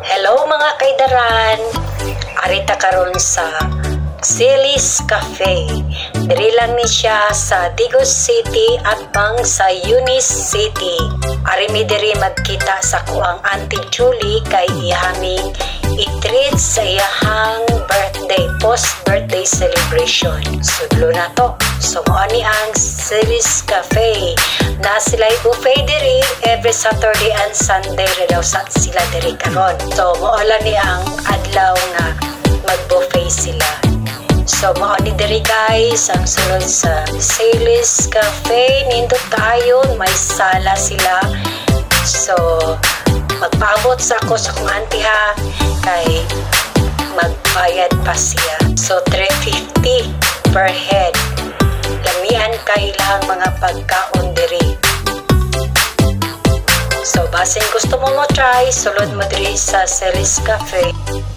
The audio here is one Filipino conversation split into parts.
Hello mga kaidaran, arita karon sa Celis Cafe. Diri lang ni siya sa Digos City at bang sa Eunice City. Ari mi diri magkita sa kuang Auntie Julie kay ihaming i-treat sa iyahang birthday, post-birthday celebration. Sudlo na to. So mo ani ang Celis Cafe. Na sila'y buffet diri every Saturday and Sunday daw sa sila diri karon. So mo ni ang adlaw nga mag-buffet sila. So mao ni diri guys ang sulod sa Celis Cafe. Nindot kaayon, may sala sila. So magpaabot sa ako sa kong auntie ha, kay magbayad pa siya. So 350 per head. Lamian kay ilang mga pagkaon diri. So basin gusto mo try, sulod mo diri sa Celis Cafe.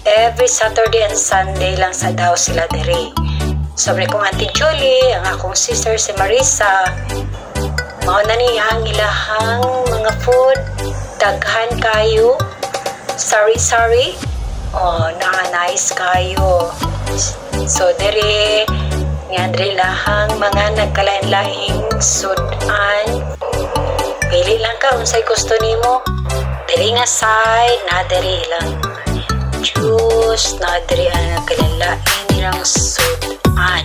Every Saturday and Sunday lang sa daw sila diri. Sobre kong Auntie Julie, ang akong sister si Marisa, mao na ni ang ilahang mga food. Daghan kayo, sari-sari, nice kayo. So diri nga diri lahang mga nagkalain-laing sudan. Pili lang ka unsay gusto nimo. Diri nga side na diri lang juice, na diri ang nagkalain nilang sudan.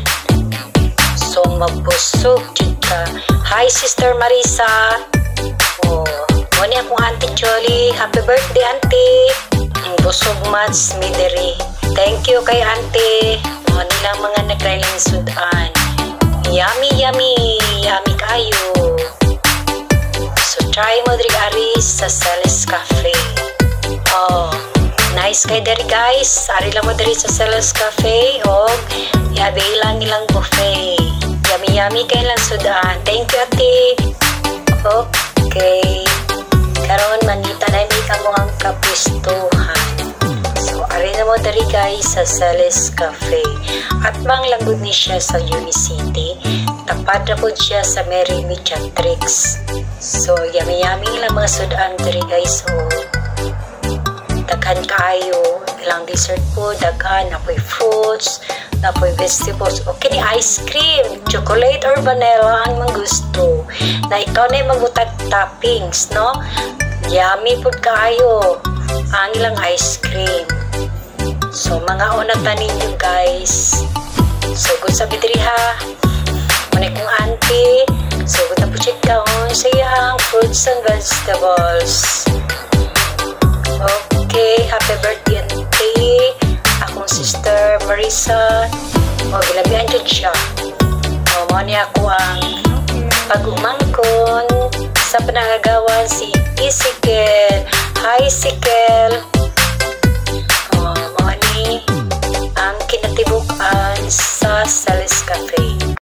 So mabusog jud ka. Hi Sister Marisa. Muna akong Auntie Julie. Happy birthday, Auntie. Ang busog mats mi diri. Thank you kay Auntie. Muna nilang mga nagrailing sudan. Yummy, yummy. Yummy kayo. So try mo diri ari sa Celis Cafe. Nice kay diri guys. Ari lang mo diri sa Celis Cafe. Yabi lang nilang buffet. Yummy, yummy kay lang sudan. Thank you, Auntie. Okay. Karon manita na mi kamo ang kapistuhan. So ari na mo diri guys sa Celis Cafe. At bang lagod ni siya sa Eunice City. Tapat na po siya sa Mary Mediatrix. So yummy lang mga sudan diri guys. Daghan kayo, ilang dessert po, daghan, napoy fruits, napoy vegetables, okay ni ice cream, chocolate or vanilla ang mga gusto. Na ikaw na yung magutag toppings, no? Yummy food kayo, ang ilang ice cream. So mga unata ninyo guys. So good sabi diri ha. Muna kong auntie. So good na po check down sa iyang fruits and vegetables. Okay, happy birthday Auntie. Akong sister Marisa. Gilabihan dyan siya. Muna niya ako ang pag-umangkon sa panangagawan si Ezekiel. Hi Ezekiel.